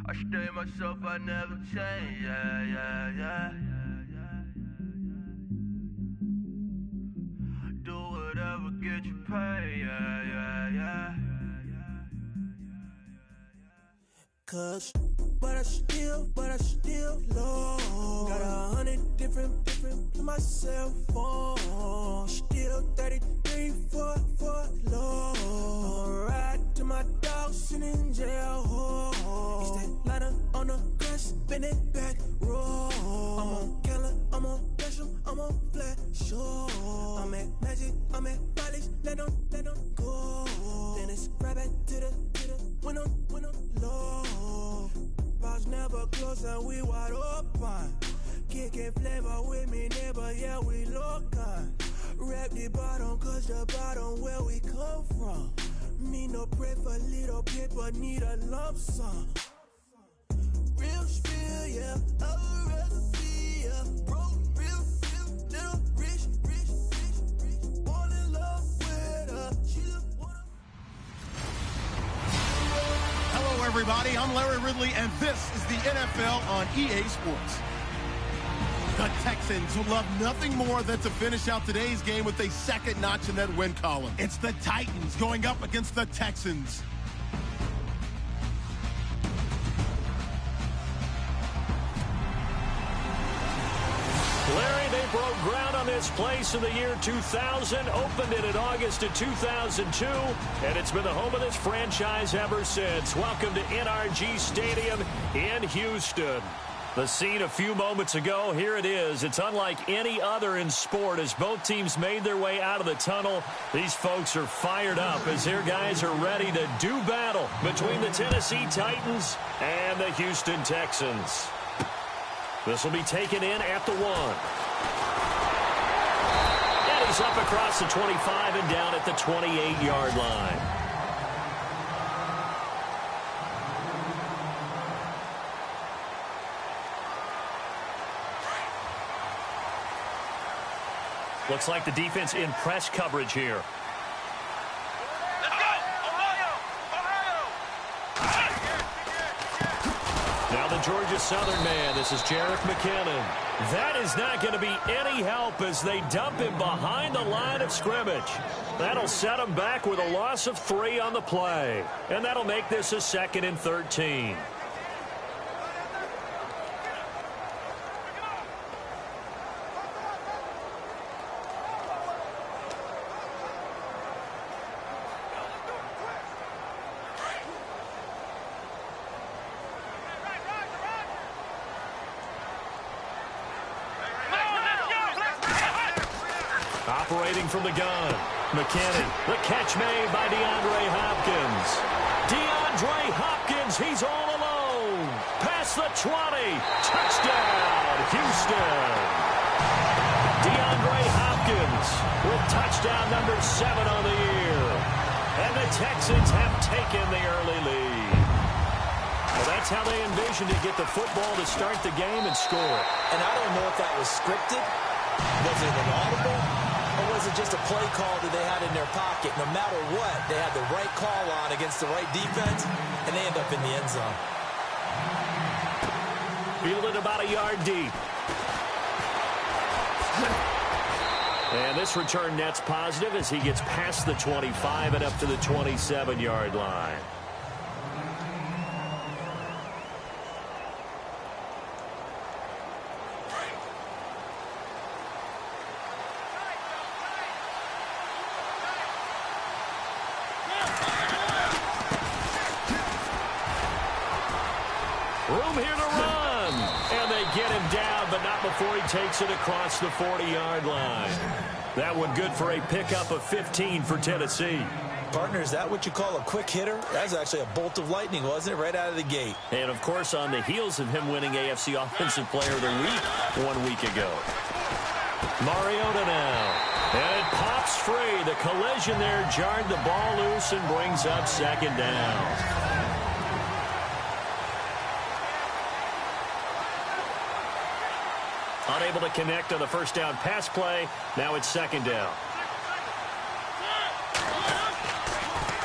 I stay myself, I never change, yeah. Do whatever, get you paid, yeah. Cause, but I still low. Got 100 different in my cell phone. Still 33 for low. I'ma ride to my dog sitting in jail. It's that lighter on the grass, spin it back, roll. I'm on Keller, I'm on Bishop, I'm on Flat Show. I'm at Magic, I'm at Follies, let them go. Then it's right back to the window low. Bars never close and we wide open. Kicking flavor with me, neighbor, yeah, we local. Rap the bottom, cause the bottom where we come from. Me no pray for little paper, need a lump sum. Real spill, yeah, a recipe, yeah. Broke, real, little rich. Fall in love with her, she just wanna. Hello, everybody. I'm Larry Ridley, and this is the NFL on EA Sports. The Texans would love nothing more than to finish out today's game with a second notch in that win column. It's the Titans going up against the Texans. Larry, they broke ground on this place in the year 2000, opened it in August of 2002, and it's been the home of this franchise ever since. Welcome to NRG Stadium in Houston. The scene a few moments ago, here it is. It's unlike any other in sport as both teams made their way out of the tunnel. These folks are fired up as their guys are ready to do battle between the Tennessee Titans and the Houston Texans. This will be taken in at the 1. And he's up across the 25 and down at the 28-yard line. Looks like the defense in press coverage here. Let's go! Ohio! Now the Georgia Southern man. This is Jerick McKinnon. That is not going to be any help as they dump him behind the line of scrimmage. That'll set him back with a loss of 3 on the play. And that'll make this a 2nd and 13. Operating from the gun, McKinnon. The catch made by DeAndre Hopkins. DeAndre Hopkins, he's all alone. Past the 20. Touchdown, Houston. DeAndre Hopkins with touchdown number 7 on the year. And the Texans have taken the early lead. Well, that's how they envisioned to get the football to start the game and score. And I don't know if that was scripted. Was it an audible? Or was it just a play call that they had in their pocket? No matter what, they had the right call on against the right defense, and they end up in the end zone. Fielded about a yard deep. And this return net's positive as he gets past the 25 and up to the 27-yard line. Room here to run. And they get him down, but not before he takes it across the 40-yard line. That one good for a pickup of 15 for Tennessee. Partner, is that what you call a quick hitter? That was actually a bolt of lightning, wasn't it? Right out of the gate. And, of course, on the heels of him winning AFC Offensive Player of the Week 1 week ago. Mariota now. And it pops free. The collision there jarred the ball loose and brings up 2nd down. Unable to connect on the first down pass play. Now it's 2nd down.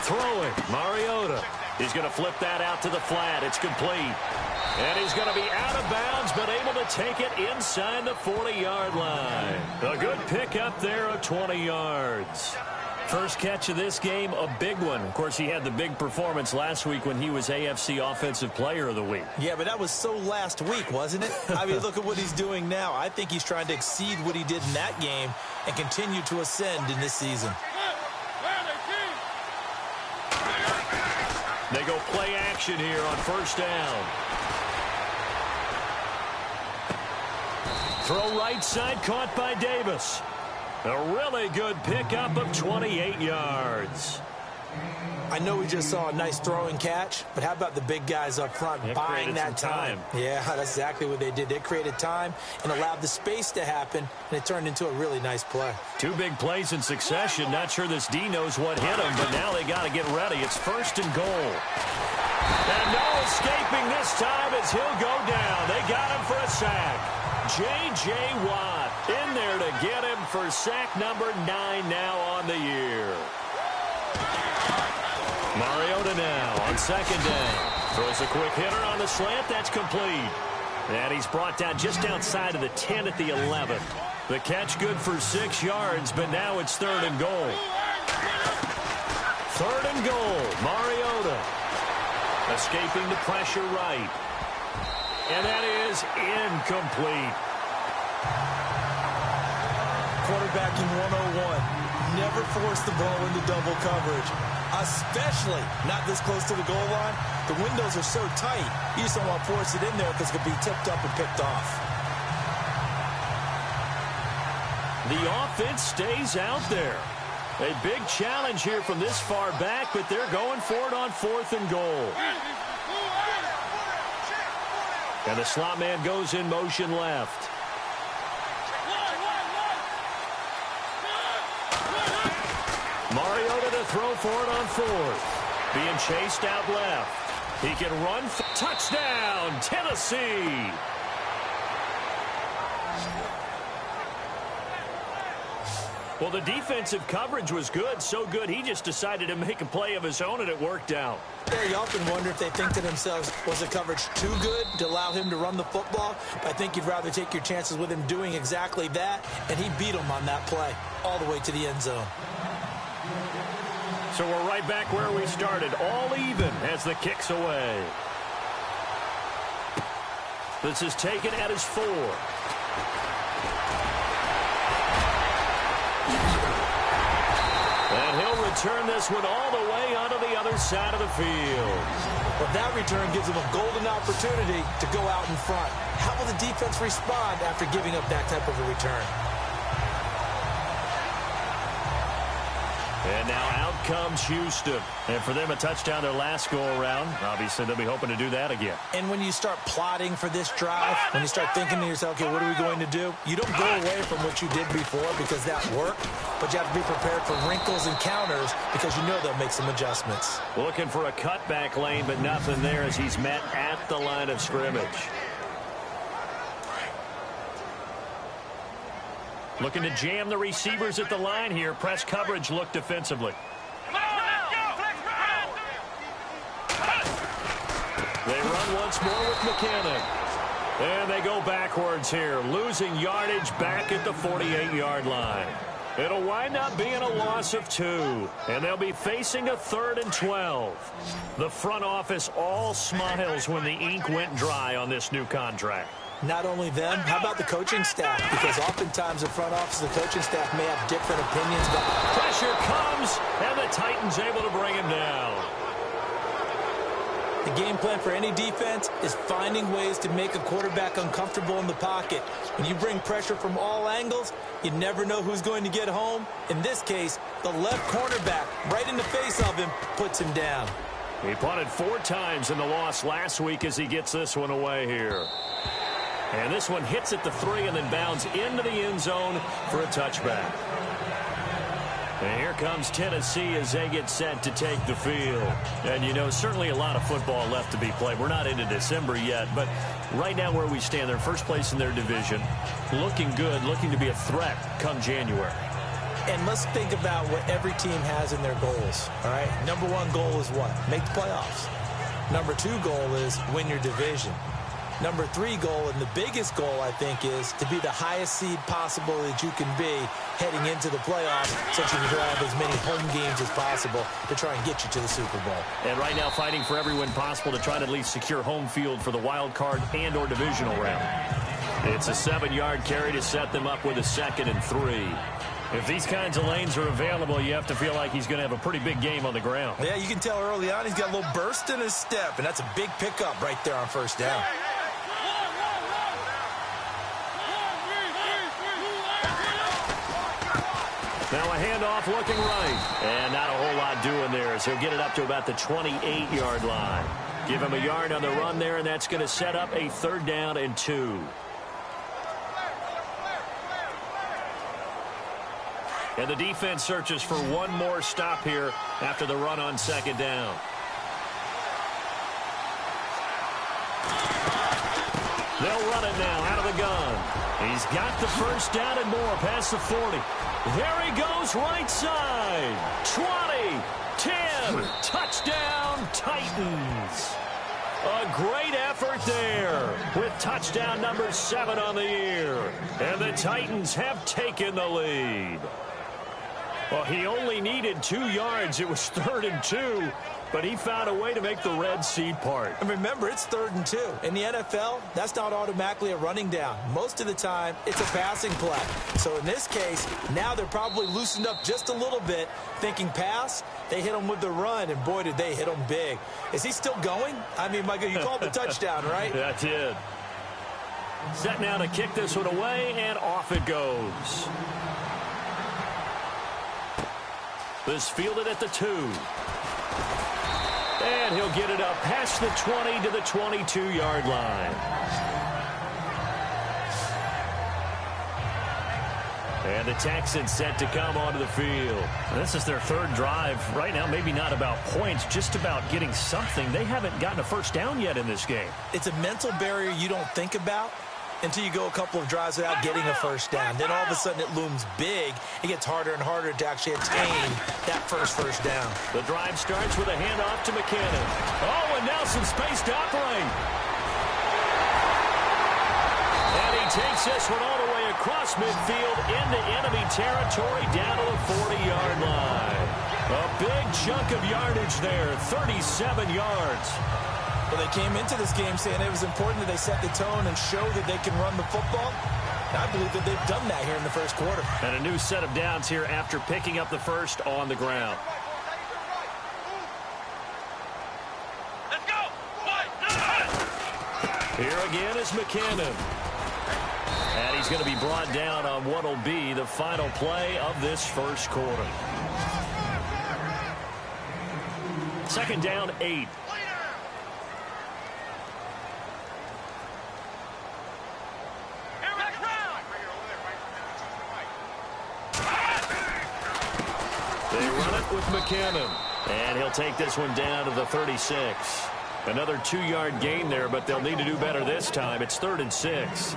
Throwing, Mariota. He's going to flip that out to the flat. It's complete. And he's going to be out of bounds, but able to take it inside the 40-yard line. A good pickup there of 20 yards. First catch of this game, a big one. Of course, he had the big performance last week when he was AFC Offensive Player of the Week. Yeah, but that was so last week, wasn't it? I mean, look at what he's doing now. I think he's trying to exceed what he did in that game and continue to ascend in this season. They go play action here on first down. Throw right side, caught by Davis. A really good pickup of 28 yards. I know we just saw a nice throw and catch, but how about the big guys up front buying that time? Yeah, that's exactly what they did. They created time and allowed the space to happen, and it turned into a really nice play. Two big plays in succession. Not sure this D knows what hit him, but now they got to get ready. It's first and goal. And no escaping this time as he'll go down. They got him for a sack. J.J. Watt in there to get him for sack number 9 now on the year. Mariota now on second down. Throws a quick hitter on the slant. That's complete. And he's brought down just outside of the 10 at the 11. The catch good for 6 yards, but now it's third and goal. Third and goal. Mariota escaping the pressure right. And that is incomplete. Quarterbacking 101. Never force the ball into double coverage, especially not this close to the goal line. The windows are so tight, you just don't want to force it in there because it could be tipped up and picked off. The offense stays out there. A big challenge here from this far back, but they're going for it on fourth and goal. And the slot man goes in motion left. Mariota to throw for it on fourth. Being chased out left. He can run. Touchdown, Tennessee. Well, the defensive coverage was good, so good he just decided to make a play of his own, and it worked out. Yeah, you often wonder if they think to themselves, was the coverage too good to allow him to run the football? But I think you'd rather take your chances with him doing exactly that, and he beat him on that play all the way to the end zone. So we're right back where we started, all even as the kick's away. This is taken at his 4. And he'll return this one all the way onto the other side of the field. Well, that return gives him a golden opportunity to go out in front. How will the defense respond after giving up that type of a return? And now out comes Houston. And for them, a touchdown their last go-around. Obviously, they'll be hoping to do that again. And when you start plotting for this drive, when you start thinking to yourself, okay, what are we going to do? You don't go away from what you did before because that worked, but you have to be prepared for wrinkles and counters because you know they'll make some adjustments. Looking for a cutback lane, but nothing there as he's met at the line of scrimmage. Looking to jam the receivers at the line here. Press coverage look defensively. They run once more with McKinnon. And they go backwards here, losing yardage back at the 48-yard line. It'll wind up being a loss of 2, and they'll be facing a 3rd and 12. The front office all smiles when the ink went dry on this new contract. Not only them, how about the coaching staff? Because oftentimes the front office, the coaching staff may have different opinions. But pressure comes, and the Titans able to bring him down. The game plan for any defense is finding ways to make a quarterback uncomfortable in the pocket. When you bring pressure from all angles, you never know who's going to get home. In this case, the left cornerback, right in the face of him, puts him down. He punted 4 times in the loss last week as he gets this one away here. And this one hits at the 3 and then bounds into the end zone for a touchback. And here comes Tennessee as they get set to take the field. And, you know, certainly a lot of football left to be played. We're not into December yet, but right now where we stand, they're first place in their division. Looking good, looking to be a threat come January. And let's think about what every team has in their goals, all right? Number one goal is what? Make the playoffs. Number two goal is win your division. Number three goal, and the biggest goal, I think, is to be the highest seed possible that you can be heading into the playoffs so that you can have as many home games as possible to try and get you to the Super Bowl. And right now fighting for every win possible to try to at least secure home field for the wild card and or divisional round. It's a 7-yard carry to set them up with a 2nd and 3. If these kinds of lanes are available, you have to feel like he's going to have a pretty big game on the ground. Yeah, you can tell early on he's got a little burst in his step, and that's a big pickup right there on first down. Now a handoff looking right. And not a whole lot doing there as he'll get it up to about the 28-yard line. Give him a yard on the run there, and that's going to set up a 3rd down and 2. And the defense searches for one more stop here after the run on 2nd down. They'll run it now out of the gun. He's got the 1st down and more past the 40. There he goes right side. 20, 10, touchdown Titans. A great effort there with touchdown number 7 on the year. And the Titans have taken the lead. Well, he only needed 2 yards. It was 3rd and 2. But he found a way to make the Red Sea part. And remember, it's 3rd and 2. In the NFL, that's not automatically a running down. Most of the time, it's a passing play. So in this case, now they're probably loosened up just a little bit, thinking pass. They hit him with the run, and boy, did they hit him big. Is he still going? I mean, Michael, you called the touchdown, right? Yeah, I did. Set now to kick this one away, and off it goes. This fielded at the 2. And he'll get it up past the 20 to the 22-yard line. And the Texans set to come onto the field. This is their 3rd drive. Right now, maybe not about points, just about getting something. They haven't gotten a 1st down yet in this game. It's a mental barrier you don't think about until you go a couple of drives without getting a 1st down. Then all of a sudden it looms big. It gets harder and harder to actually attain that first down. The drive starts with a handoff to McKinnon. Oh, and now some space to operate. And he takes this one all the way across midfield into enemy territory down to the 40-yard line. A big chunk of yardage there, 37 yards. Well, they came into this game saying it was important that they set the tone and show that they can run the football. And I believe that they've done that here in the first quarter. And a new set of downs here after picking up the 1st on the ground. Let's go! Here again is McKinnon. And he's going to be brought down on what will be the final play of this first quarter. 2nd down, 8. They run it with McKinnon. And he'll take this one down to the 36. Another 2-yard gain there, but they'll need to do better this time. It's 3rd and 6.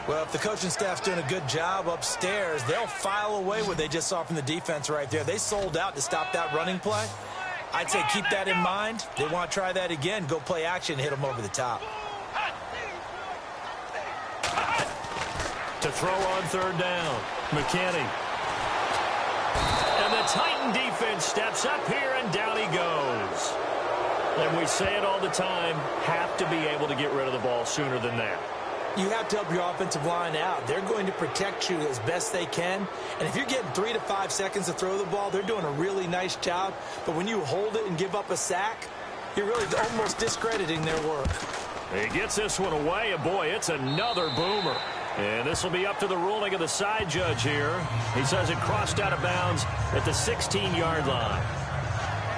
Well, if the coaching staff's doing a good job upstairs, they'll file away what they just saw from the defense right there. They sold out to stop that running play. I'd say keep that in mind. They want to try that again. Go play action, hit them over the top. To throw on 3rd down, McKinney. And the Titan defense steps up here, and down he goes. And we say it all the time, have to be able to get rid of the ball sooner than that. You have to help your offensive line out. They're going to protect you as best they can. And if you're getting 3 to 5 seconds to throw the ball, they're doing a really nice job. But when you hold it and give up a sack, you're really almost discrediting their work. He gets this one away, and boy, it's another boomer. And this will be up to the ruling of the side judge here. He says it crossed out of bounds at the 16-yard line.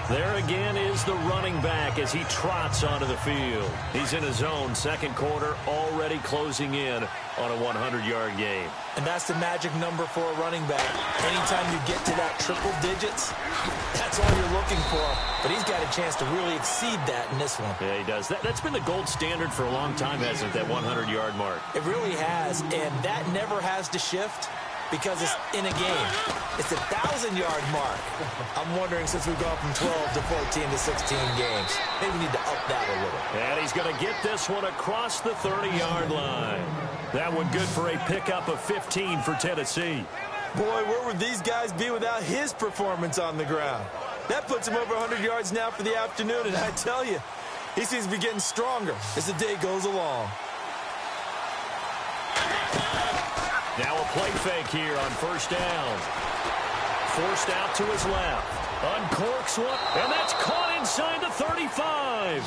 There again is the running back as he trots onto the field. He's in his own 2nd quarter, already closing in on a 100-yard game. And that's the magic number for a running back. Anytime you get to that triple digits, that's all you're looking for. But he's got a chance to really exceed that in this one. Yeah, he does. That's been the gold standard for a long time, hasn't it, that 100-yard mark? It really has, and that never has to shift because it's in a game. It's the 1,000-yard mark. I'm wondering, since we've gone from 12 to 14 to 16 games, maybe we need to up that a little. And he's going to get this one across the 30-yard line. That one good for a pickup of 15 for Tennessee. Boy, where would these guys be without his performance on the ground? That puts him over 100 yards now for the afternoon, and I tell you, he seems to be getting stronger as the day goes along. Now a play fake here on first down. Forced out to his left. Uncorks one, and that's caught inside the 35.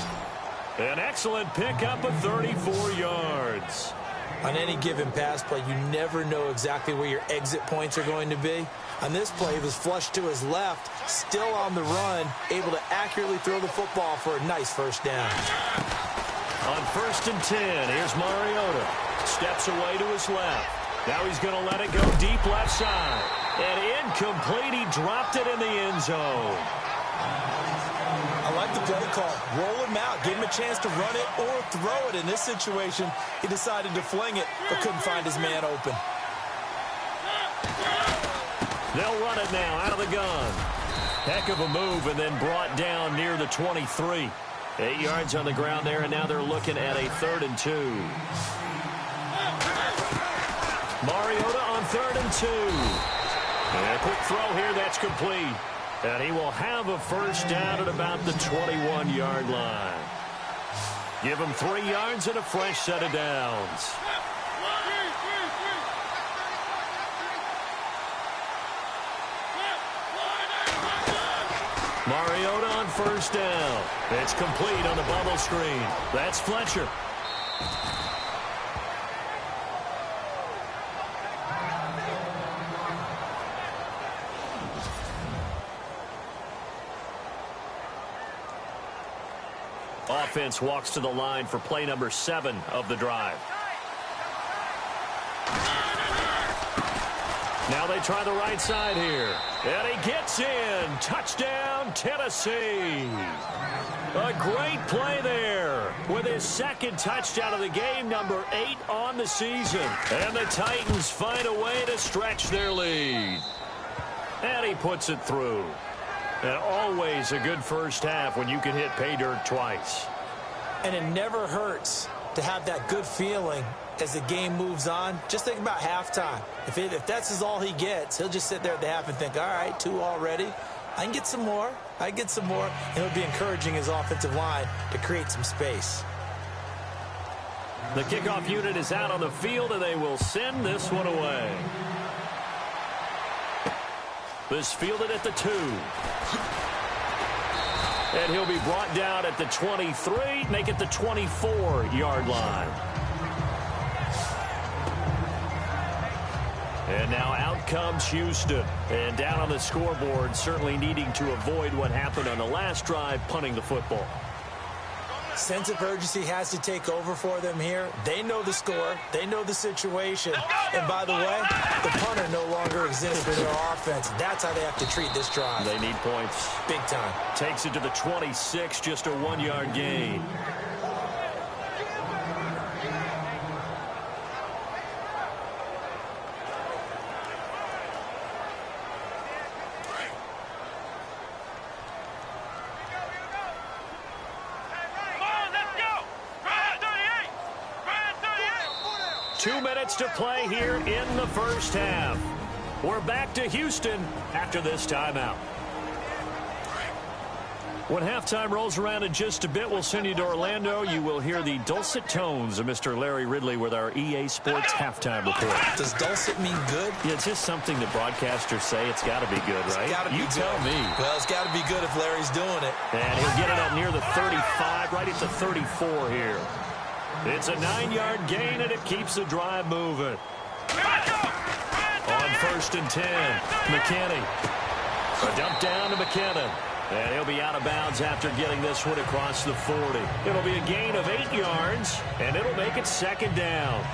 An excellent pickup of 34 yards. On any given pass play, you never know exactly where your exit points are going to be. On this play, he was flushed to his left, still on the run, able to accurately throw the football for a nice first down. On first and 10, here's Mariota. Steps away to his left. Now he's going to let it go deep left side. And incomplete. He dropped it in the end zone. I like the play call. Roll him out. Give him a chance to run it or throw it. In this situation, he decided to fling it, but couldn't find his man open. They'll run it now out of the gun. Heck of a move, and then brought down near the 23. 8 yards on the ground there, and now they're looking at a 3rd and 2. Mariota on 3rd and 2. And a quick throw here, that's complete. And he will have a first down at about the 21-yard line. Give him 3 yards and a fresh set of downs. Mariota on first down. It's complete on the bubble screen. That's Fletcher. Offense walks to the line for play number 7 of the drive. Now they try the right side here. And he gets in. Touchdown, Tennessee. A great play there with his 2nd touchdown of the game, number 8 on the season. And the Titans find a way to stretch their lead. And he puts it through. And always a good first half when you can hit pay dirt twice. And it never hurts to have that good feeling as the game moves on. Just think about halftime. If that's all he gets, he'll just sit there at the half and think, all right, 2 already. I can get some more. I can get some more. And he'll be encouraging his offensive line to create some space. The kickoff unit is out on the field, and they will send this one away. This fielded at the 2. And he'll be brought down at the 23, make it the 24-yard line. And now out comes Houston. And down on the scoreboard, certainly needing to avoid what happened on the last drive, punting the football. Sense of urgency has to take over for them here. They know the score. They know the situation. And by the way, the punter no longer exists for their offense. That's how they have to treat this drive. They need points. Big time. Takes it to the 26, just a 1-yard gain. To play here in the first half. We're back to Houston after this timeout. When halftime rolls around in just a bit, we'll send you to Orlando. You will hear the dulcet tones of Mr. Larry Ridley with our EA Sports halftime report. Does dulcet mean good? Yeah, it's just something that broadcasters say. It's got to be good, right? It's got to be good. Tell me. Well, it's got to be good if Larry's doing it. And he'll get it up near the 35, right at the 34 here. It's a 9-yard gain, and it keeps the drive moving. On first and 10, McKinney. A dump down to McKinnon. And he'll be out of bounds after getting this one across the 40. It'll be a gain of 8 yards, and it'll make it 2nd down.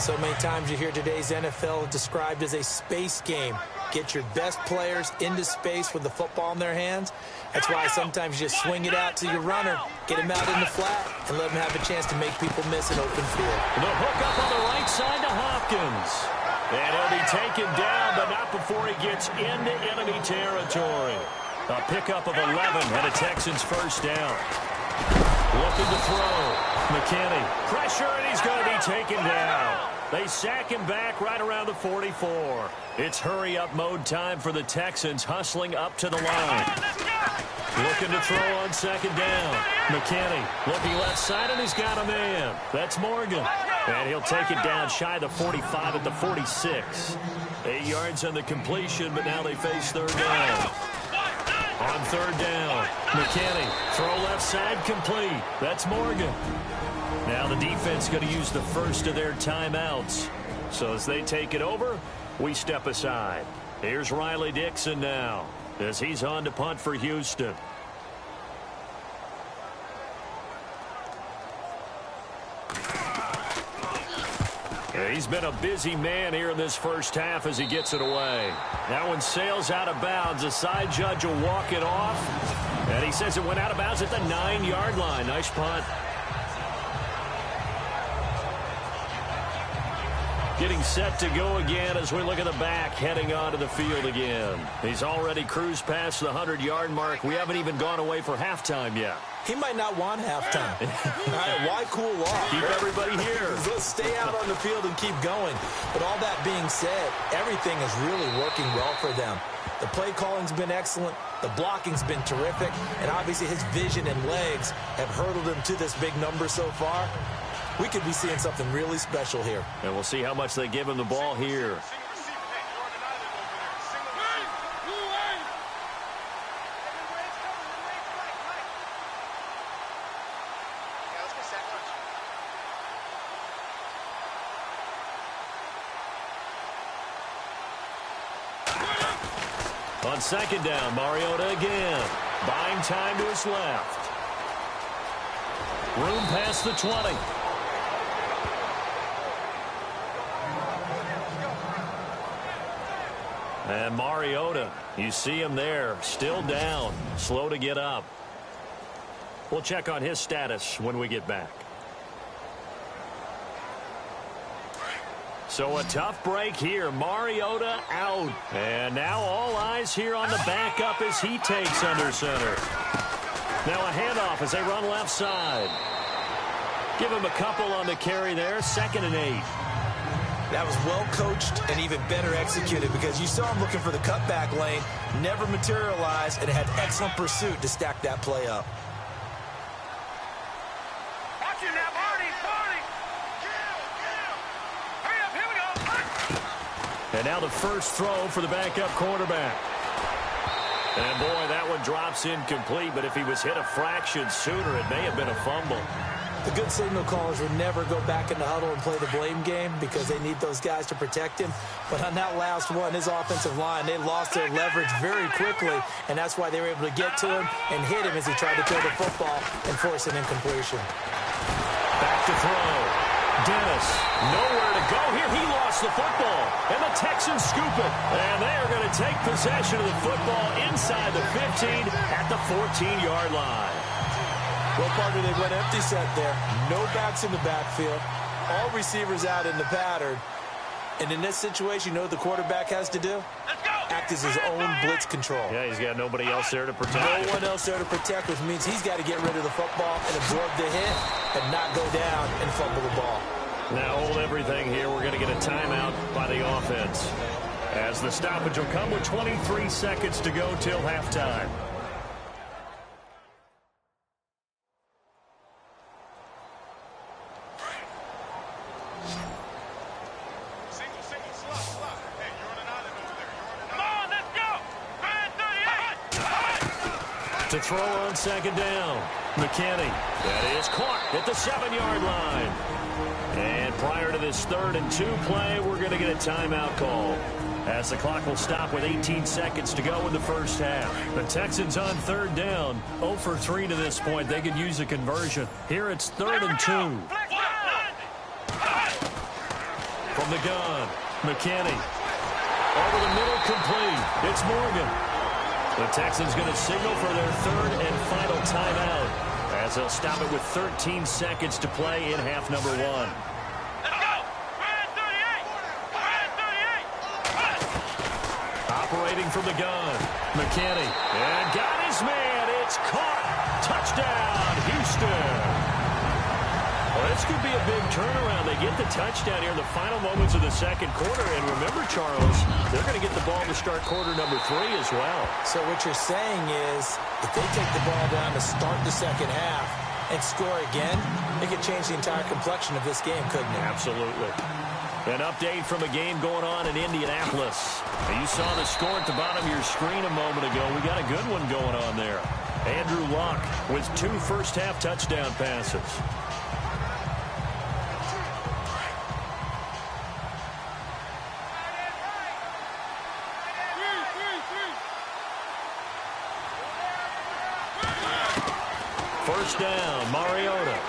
So many times you hear today's NFL described as a space game. Get your best players into space with the football in their hands. That's why sometimes you just swing it out to your runner, get him out in the flat, and let him have a chance to make people miss an open field. The hook up on the right side to Hopkins. And he'll be taken down, but not before he gets into enemy territory. A pickup of 11 and a Texans first down. Looking to throw. McKinney. Pressure, and he's going to be taken down. They sack him back right around the 44. It's hurry-up mode time for the Texans, hustling up to the line. Looking to throw on second down. McKinney looking left side, and he's got a man. That's Morgan. And he'll take it down shy of the 45 at the 46. 8 yards on the completion, but now they face third down. On third down, McKinney, throw left side, complete. That's Morgan. Now the defense going to use the first of their timeouts. So as they take it over, we step aside. Here's Riley Dixon now as he's on to punt for Houston. He's been a busy man here in this first half as he gets it away. That one sails out of bounds. The side judge will walk it off. And he says it went out of bounds at the 9-yard line. Nice punt. Getting set to go again as we look at the back, heading onto the field again. He's already cruised past the 100-yard mark. We haven't even gone away for halftime yet. He might not want halftime. All right, why cool off? Keep everybody here. Let's stay out on the field and keep going. But all that being said, everything is really working well for them. The play calling's been excellent. The blocking's been terrific. And obviously his vision and legs have hurdled him to this big number so far. We could be seeing something really special here. And we'll see how much they give him the ball here. On second down, Mariota again. Buying time to his left. Room past the 20. And Mariota, you see him there, still down, slow to get up. We'll check on his status when we get back. So a tough break here. Mariota out. And now all eyes here on the backup as he takes under center. Now a handoff as they run left side. Give him a couple on the carry there. 2nd and 8. That was well coached and even better executed because you saw him looking for the cutback lane, never materialized, and had excellent pursuit to stack that play up. Watch it now, Marty. Hurry up, here we go. And now the first throw for the backup quarterback. And boy, that one drops incomplete, but if he was hit a fraction sooner, it may have been a fumble. The good signal callers would never go back in the huddle and play the blame game because they need those guys to protect him. But on that last one, his offensive line, they lost their leverage very quickly, and that's why they were able to get to him and hit him as he tried to throw the football and force an incompletion. Back to throw. Dennis, nowhere to go here. He lost the football, and the Texans scoop it. And they are going to take possession of the football inside the 15 at the 14-yard line. Well, partner, they went empty set there. No backs in the backfield. All receivers out in the pattern. And in this situation, you know what the quarterback has to do? Act as his own blitz control. Yeah, he's got nobody else there to protect. No one else there to protect, which means he's got to get rid of the football and absorb the hit and not go down and fumble the ball. Now hold everything here. We're going to get a timeout by the offense, as the stoppage will come with 23 seconds to go till halftime. To throw on second down. McKinney. That is caught at the 7-yard line. And prior to this 3rd and 2 play, we're going to get a timeout call, as the clock will stop with 18 seconds to go in the first half. The Texans on 3rd down. 0 for 3 to this point. They could use a conversion. Here it's 3rd and 2. From the gun, McKinney. Over the middle, complete. It's Morgan. The Texans going to signal for their 3rd and final timeout, as they'll stop it with 13 seconds to play in half number 1. Let's go. from the gun. McKinney. And got his man. It's caught. Touchdown, Houston. Well, this could be a big turnaround. They get the touchdown here in the final moments of the second quarter. And remember, Charles, they're going to get the ball to start quarter number 3 as well. So what you're saying is if they take the ball down to start the second half and score again, it could change the entire complexion of this game, couldn't it? Absolutely. An update from a game going on in Indianapolis. You saw the score at the bottom of your screen a moment ago. We got a good one going on there. Andrew Luck with 2 first-half touchdown passes. First down, Mariota.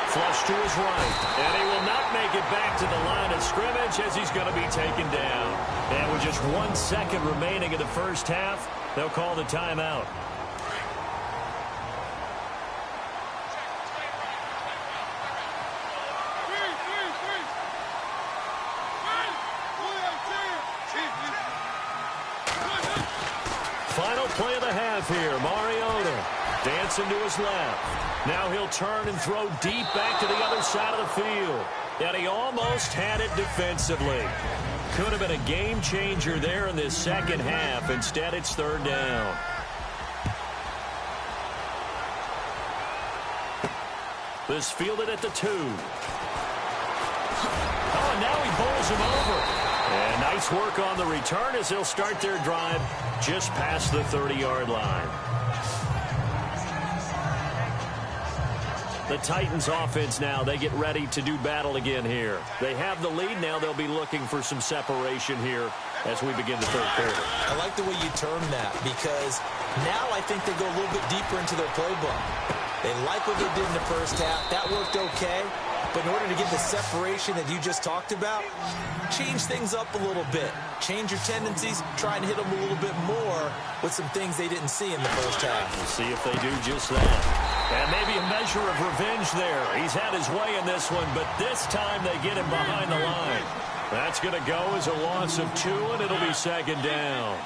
Flush to his right. And he will not make it back to the line of scrimmage as he's going to be taken down. And with just 1 second remaining in the first half, they'll call the timeout. Final play of the half here, Mariota. Dancing to his left. Now he'll turn and throw deep back to the other side of the field. And he almost had it defensively. Could have been a game changer there in this second half. Instead, it's third down. This fielded at the 2. Oh, and now he bowls him over. And nice work on the return as they'll start their drive just past the 30-yard line. The Titans offense now, they get ready to do battle again here. They have the lead now. They'll be looking for some separation here as we begin the third quarter. I like the way you term that because now I think they go a little bit deeper into their playbook. They like what they did in the first half. That worked okay. But in order to get the separation that you just talked about, change things up a little bit. Change your tendencies, try and hit them a little bit more with some things they didn't see in the first half. We'll see if they do just that. And maybe a measure of revenge there. He's had his way in this one, but this time they get him behind the line. That's going to go as a loss of 2, and it'll be second down.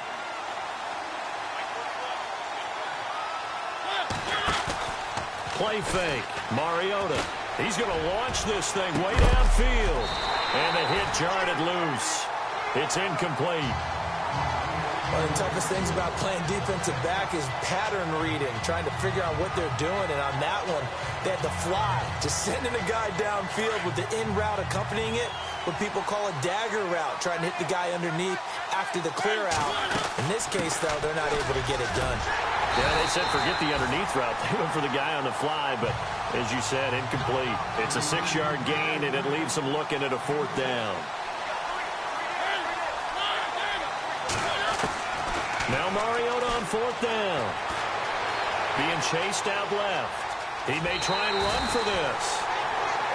Play fake. Mariota. He's going to launch this thing way downfield. And the hit jarred it loose. It's incomplete. One of the toughest things about playing defensive back is pattern reading, trying to figure out what they're doing. And on that one, they had to fly, just sending a guy downfield with the in route accompanying it, what people call a dagger route, trying to hit the guy underneath after the clear out. In this case, though, they're not able to get it done. Yeah, they said forget the underneath route. They went for the guy on the fly, but as you said, incomplete. It's a 6-yard gain, and it leaves them looking at a 4th down. Now Mariota on 4th down. Being chased out left. He may try and run for this.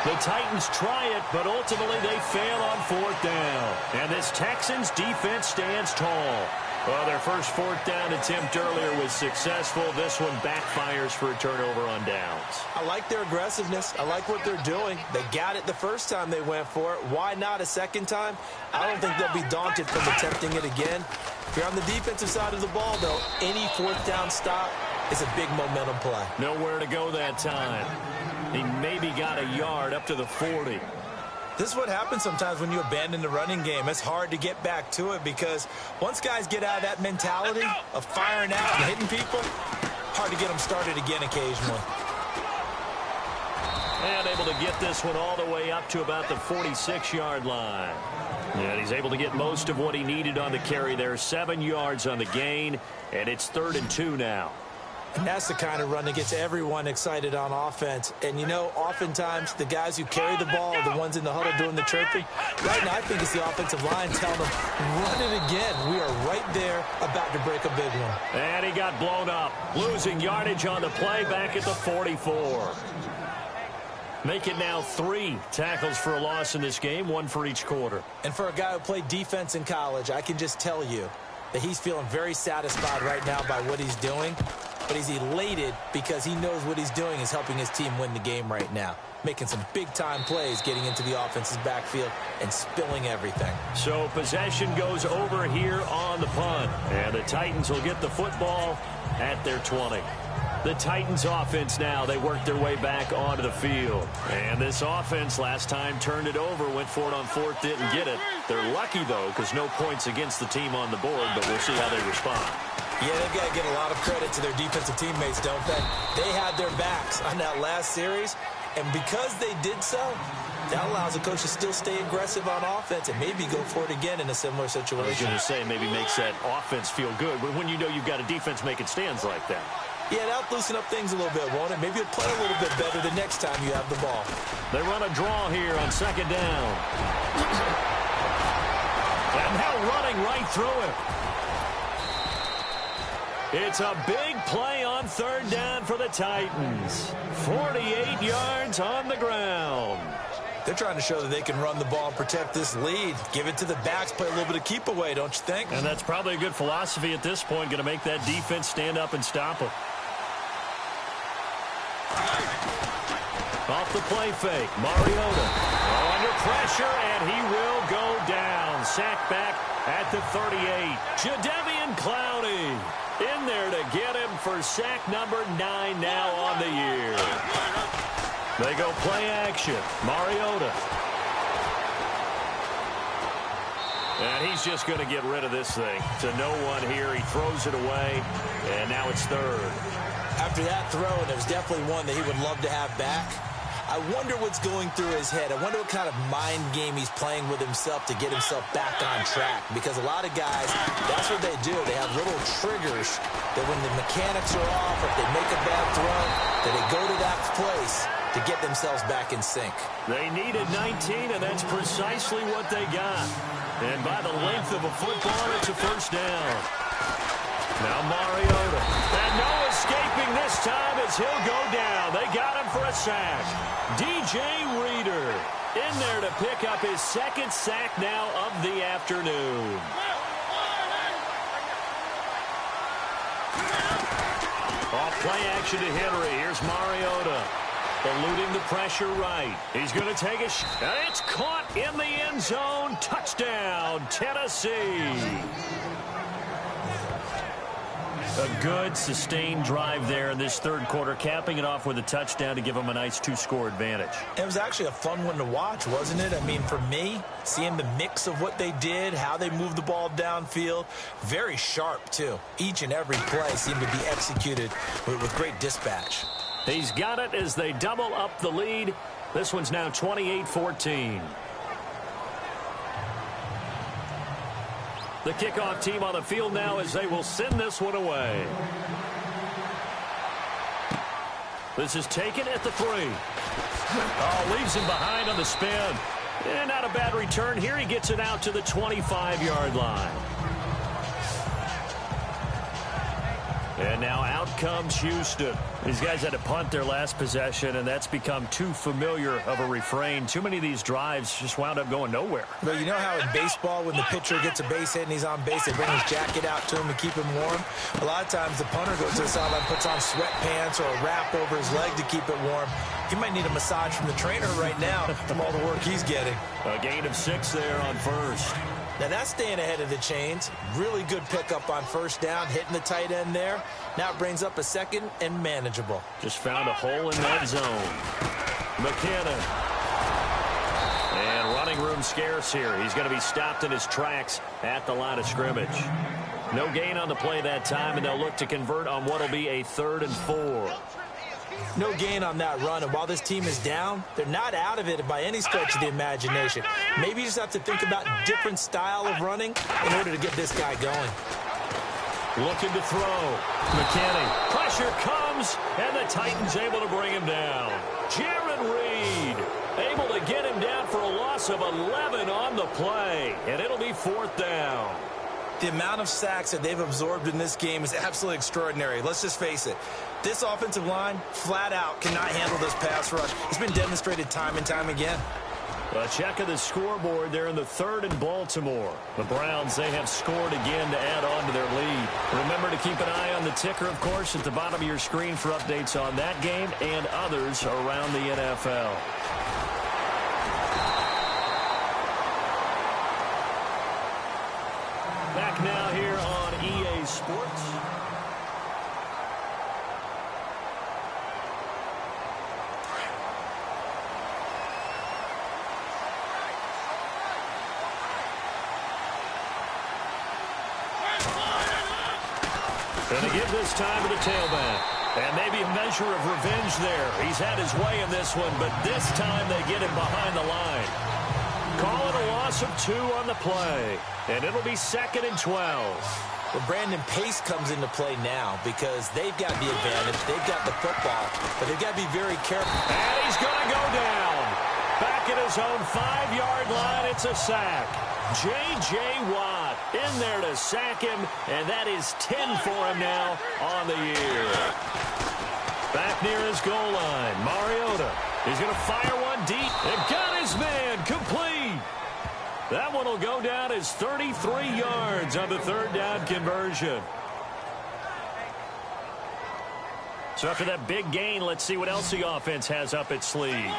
The Titans try it, but ultimately they fail on 4th down. And this Texans defense stands tall. Well, their first 4th down attempt earlier was successful. This one backfires for a turnover on downs. I like their aggressiveness. I like what they're doing. They got it the first time they went for it. Why not a second time? I don't think they'll be daunted from attempting it again. If you're on the defensive side of the ball, though, any 4th down stop is a big momentum play. Nowhere to go that time. He maybe got a yard up to the 40. This is what happens sometimes when you abandon the running game. It's hard to get back to it because once guys get out of that mentality of firing out and hitting people, hard to get them started again occasionally. And able to get this one all the way up to about the 46-yard line. And he's able to get most of what he needed on the carry there. 7 yards on the gain, and it's 3rd and 2 now. And that's the kind of run that gets everyone excited on offense. And, you know, oftentimes the guys who carry the ball are the ones in the huddle doing the chirping. Right now, I think it's the offensive line telling them, run it again. We are right there about to break a big one. And he got blown up, losing yardage on the play back at the 44. Make it now 3 tackles for a loss in this game, 1 for each quarter. And for a guy who played defense in college, I can just tell you that he's feeling very satisfied right now by what he's doing. but he's elated because he knows what he's doing is helping his team win the game right now. Making some big-time plays, getting into the offense's backfield and spilling everything. So possession goes over here on the punt, and the Titans will get the football at their 20. The Titans offense now, they work their way back onto the field. And this offense last time turned it over, went for it on fourth, didn't get it. They're lucky, though, because no points against the team on the board, but we'll see how they respond. Yeah, they've got to give a lot of credit to their defensive teammates, don't they? They had their backs on that last series, and because they did so, that allows the coach to still stay aggressive on offense and maybe go for it again in a similar situation. I was going to say maybe makes that offense feel good, but when you know you've got a defense making stands like that. Yeah, that'll loosen up things a little bit, won't it? Maybe you'll play a little bit better the next time you have the ball. They run a draw here on second down. And now running right through it. It's a big play on third down for the Titans. 48 yards on the ground. They're trying to show that they can run the ball and protect this lead. Give it to the backs, play a little bit of keep away, don't you think? And that's probably a good philosophy at this point, going to make that defense stand up and stop them. Off the play fake, Mariota under pressure, and he will go down. Sacked back at the 38. Jadeveon Clowney in there to get him for sack number 9 now on the year. They go play action. Mariota. And he's just going to get rid of this thing to no one here. He throws it away, and now it's third. After that throw, and it was definitely one that he would love to have back, I wonder what's going through his head. I wonder what kind of mind game he's playing with himself to get himself back on track. Because a lot of guys, that's what they do. They have little triggers that when the mechanics are off, or if they make a bad throw, that they go to that place to get themselves back in sync. They needed 19, and that's precisely what they got. And by the length of a football, it's a first down. Now Mariota. And no escaping this time as he'll go down. They got him for a sack. DJ Reader in there to pick up his second sack now of the afternoon. Off play action to Henry. Here's Mariota. Eluding the pressure right. He's going to take a shot. And it's caught in the end zone. Touchdown, Tennessee. A good, sustained drive there in this third quarter, capping it off with a touchdown to give them a nice 2-score advantage. It was actually a fun one to watch, wasn't it? I mean, for me, seeing the mix of what they did, how they moved the ball downfield, very sharp, too. Each and every play seemed to be executed with great dispatch. He's got it as they double up the lead. This one's now 28-14. The kickoff team on the field now as they will send this one away. This is taken at the 3. Oh, leaves him behind on the spin. And not a bad return here. He gets it out to the 25-yard line. And now out comes Houston. These guys had to punt their last possession, and that's become too familiar of a refrain. Too many of these drives just wound up going nowhere. But you know how in baseball, when the pitcher gets a base hit and he's on base, they bring his jacket out to him to keep him warm? A lot of times the punter goes to the sideline, puts on sweatpants or a wrap over his leg to keep it warm. He might need a massage from the trainer right now from all the work he's getting. A gain of 6 there on first. Now that's staying ahead of the chains. Really good pickup on first down, hitting the tight end there. Now it brings up a second and manageable. Just found a hole in that zone. McKinnon. And running room scarce here. He's going to be stopped in his tracks at the line of scrimmage. No gain on the play that time, and they'll look to convert on what will be a 3rd and 4. No gain on that run, and while this team is down, they're not out of it by any stretch of the imagination. Maybe you just have to think about a different style of running in order to get this guy going. Looking to throw. McKinney. Pressure comes, and the Titans able to bring him down. Jaron Reed able to get him down for a loss of 11 on the play, and it'll be 4th down. The amount of sacks that they've absorbed in this game is absolutely extraordinary. Let's just face it. This offensive line, flat out, cannot handle this pass rush. It's been demonstrated time and time again. A check of the scoreboard. They're in the third in Baltimore. The Browns, they have scored again to add on to their lead. Remember to keep an eye on the ticker, of course, at the bottom of your screen for updates on that game and others around the NFL. Back now here on EA Sports. Going to give this time to the tailback. And maybe a measure of revenge there. He's had his way in this one, but this time they get him behind the line. Call it a loss of 2 on the play. And it'll be 2nd and 12. Well, Brandon, pace comes into play now because they've got the advantage. They've got the football, but they've got to be very careful. And he's going to go down. Back at his own 5-yard line, it's a sack. J.J. Watt in there to sack him, and that is 10 for him now on the year. Back near his goal line, Mariota. He's going to fire one deep and got his man complete. That one will go down as 33 yards on the 3rd down conversion. So after that big gain, let's see what else the offense has up its sleeve.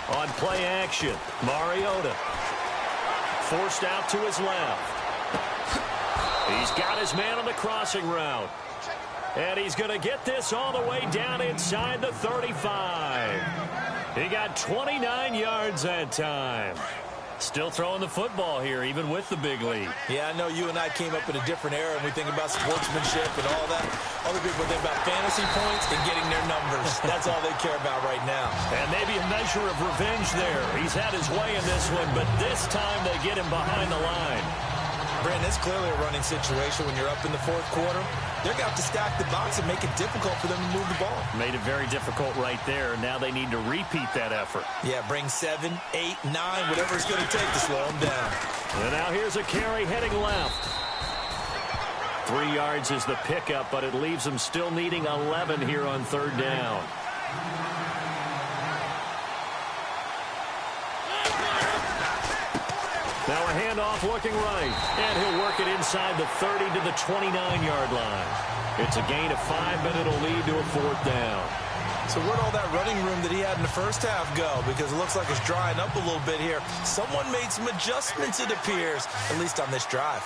On play action, Mariota. Forced out to his left. He's got his man on the crossing route. And he's going to get this all the way down inside the 35. He got 29 yards that time. Still throwing the football here, even with the big lead. Yeah, I know you and I came up in a different era, and we think about sportsmanship and all that. Other people think about fantasy points and getting their numbers. That's all they care about right now. And maybe a measure of revenge there. He's had his way in this one, but this time they get him behind the line. Brandon, it's clearly a running situation when you're up in the 4th quarter. They're going to have to stack the box and make it difficult for them to move the ball. Made it very difficult right there. Now they need to repeat that effort. Yeah, bring 7, 8, 9, whatever it's going to take to slow them down. And now here's a carry heading left. 3 yards is the pickup, but it leaves them still needing 11 here on 3rd down. Now a handoff looking right, and he'll work it inside the 30 to the 29-yard line. It's a gain of 5, but it'll lead to a 4th down. So where'd all that running room that he had in the first half go? Because it looks like it's drying up a little bit here. Someone made some adjustments, it appears, at least on this drive.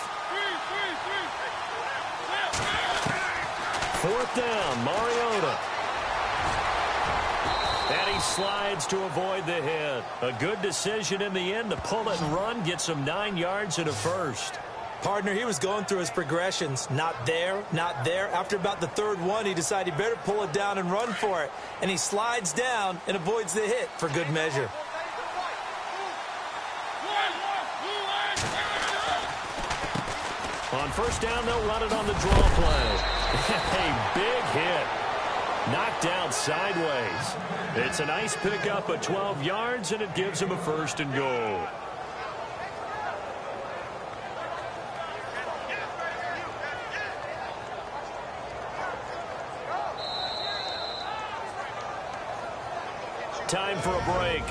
4th down, Mariota. And he slides to avoid the hit. A good decision in the end to pull it and run, get some 9 yards and a first. Partner, he was going through his progressions. Not there, not there. After about the 3rd one, he decided he better pull it down and run for it. And he slides down and avoids the hit for good measure. On 1st down, they'll run it on the draw play. A big hit. Knocked down sideways. It's a nice pickup of 12 yards, and it gives him a 1st and goal. Time for a break.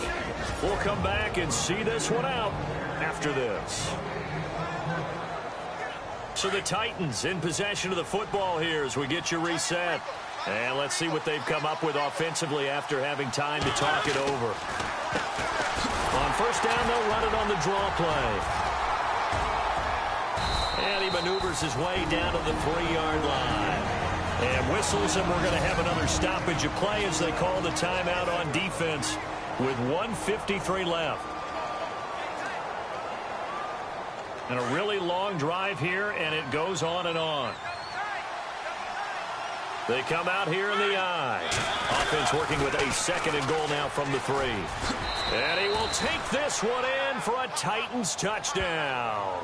We'll come back and see this one out after this. So the Titans in possession of the football here as we get you reset. And let's see what they've come up with offensively after having time to talk it over. On 1st down, they'll run it on the draw play. And he maneuvers his way down to the 3-yard line. And whistles, and we're going to have another stoppage of play as they call the timeout on defense with 1:53 left. And a really long drive here, and it goes on and on. They come out here in the I. Offense working with a 2nd and goal now from the 3. And he will take this one in for a Titans touchdown.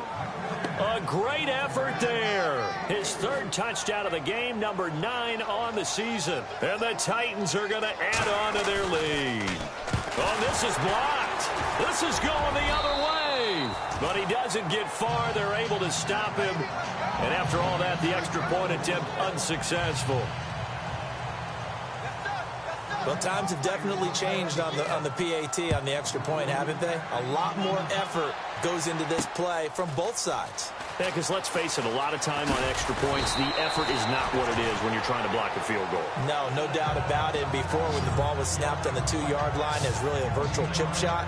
A great effort there. His 3rd touchdown of the game, number 9 on the season. And the Titans are going to add on to their lead. Oh, this is blocked. This is going the other way. But he doesn't get far. They're able to stop him. And after all that, the extra point attempt unsuccessful. Well, times have definitely changed on the PAT, on the extra point, haven't they? A lot more effort goes into this play from both sides. Yeah, because let's face it, a lot of time on extra points, the effort is not what it is when you're trying to block a field goal. No doubt about it. Before, when the ball was snapped on the 2-yard line, it was really a virtual chip shot.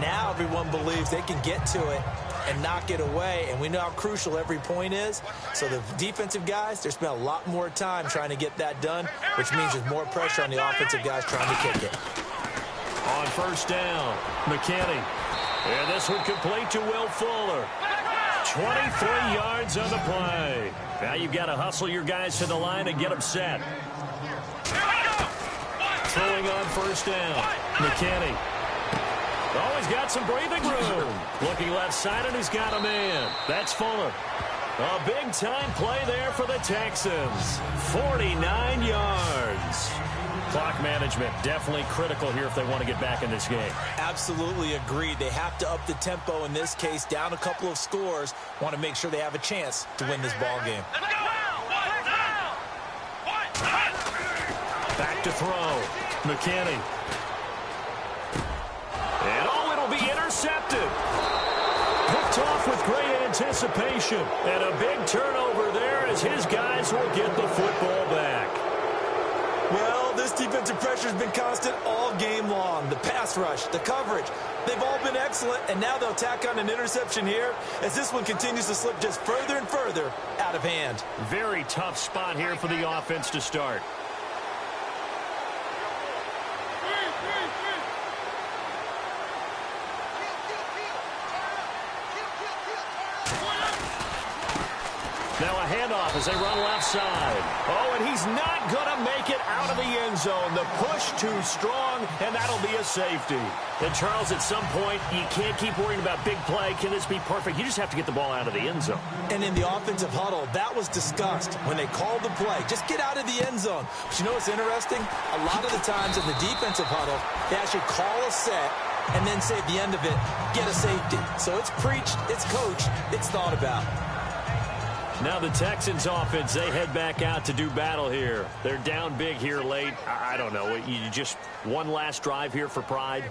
Now everyone believes they can get to it and knock it away, and we know how crucial every point is. So the defensive guys, they spend a lot more time trying to get that done, which means there's more pressure on the offensive guys trying to kick it. On first down, McKinney. And this one complete to Will Fuller. 23 yards on the play. Now you've got to hustle your guys to the line and get them set. Throwing on first down, McKinney. Oh, he's got some breathing room. Looking left side, and he's got a man. That's Fuller. A big-time play there for the Texans. 49 yards. Clock management definitely critical here if they want to get back in this game. Absolutely agreed. They have to up the tempo in this case, down a couple of scores. Want to make sure they have a chance to win this ball game. Back to throw. McKinney. And oh, it'll be intercepted. Picked off with great anticipation. And a big turnover there as his guys will get the football back. Well, this defensive pressure has been constant all game long. The pass rush, the coverage, they've all been excellent, and now they'll tack on an interception here as this one continues to slip just further and further out of hand. Very tough spot here for the offense to start. Now a handoff as they run left side. Oh, and he's not going to make it out of the end zone. The push too strong, and that'll be a safety. And, Charles, at some point, you can't keep worrying about big play. Can this be perfect? You just have to get the ball out of the end zone. And in the offensive huddle, that was discussed when they called the play. Just get out of the end zone. But you know what's interesting? A lot of the times in the defensive huddle, they actually call a set and then say at the end of it, get a safety. So it's preached, it's coached, it's thought about. Now the Texans offense, they head back out to do battle here. They're down big here late. I don't know. You just one last drive here for pride?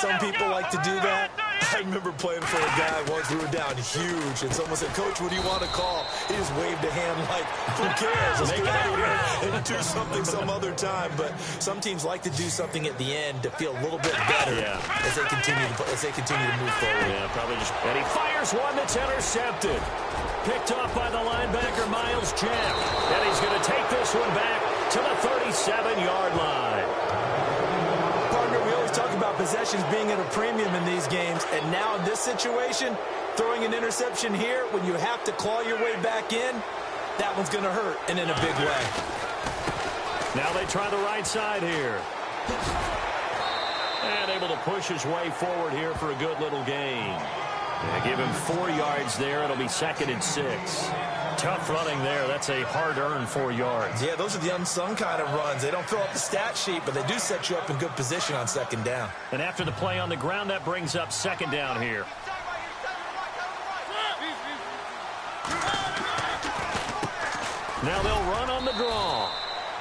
Some people like to do that. I remember playing for a guy once. We were down huge, and someone said, Coach, what do you want to call? He just waved a hand like, who cares? Let's get out of here and do something some other time. But some teams like to do something at the end to feel a little bit better as they continue to move forward. Yeah, probably just. And he fires one that's intercepted. Picked off by the linebacker, Miles Jack. And he's going to take this one back to the 37-yard line. Partner, we always talk about possessions being at a premium in these games. And now in this situation, throwing an interception here when you have to claw your way back in, that one's going to hurt, and in a big way. Now they try the right side here. And able to push his way forward here for a good little gain. Yeah, give him 4 yards there. It'll be 2nd and 6. Tough running there. That's a hard-earned 4 yards. Yeah, those are the unsung kind of runs. They don't fill up the stat sheet, but they do set you up in good position on 2nd down. And after the play on the ground, that brings up 2nd down here. Now they'll run on the draw.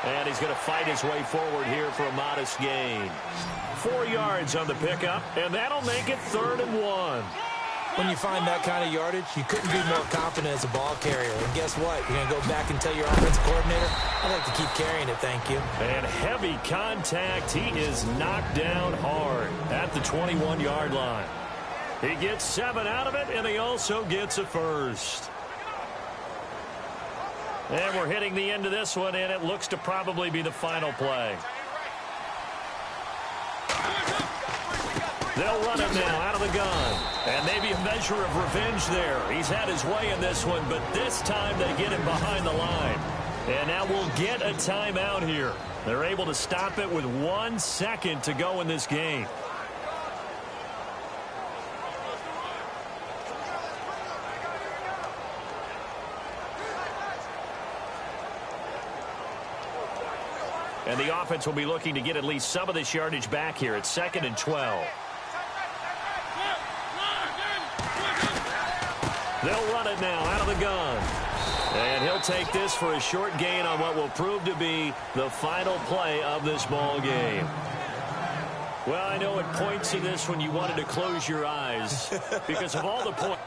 And he's going to fight his way forward here for a modest gain. 4 yards on the pickup, and that'll make it 3rd and 1. When you find that kind of yardage, you couldn't be more confident as a ball carrier. And guess what? You're going to go back and tell your offensive coordinator, I'd like to keep carrying it, thank you. And heavy contact. He is knocked down hard at the 21-yard line. He gets 7 out of it, and he also gets a first. And we're hitting the end of this one, and it looks to probably be the final play. They'll run it now out of the gun. And maybe a measure of revenge there. He's had his way in this one, but this time they get him behind the line. And now we'll get a timeout here. They're able to stop it with 1 second to go in this game. And the offense will be looking to get at least some of this yardage back here. It's 2nd and 12. They'll run it now out of the gun. And he'll take this for a short gain on what will prove to be the final play of this ball game. Well, I know at points in this when you wanted to close your eyes because of all the points.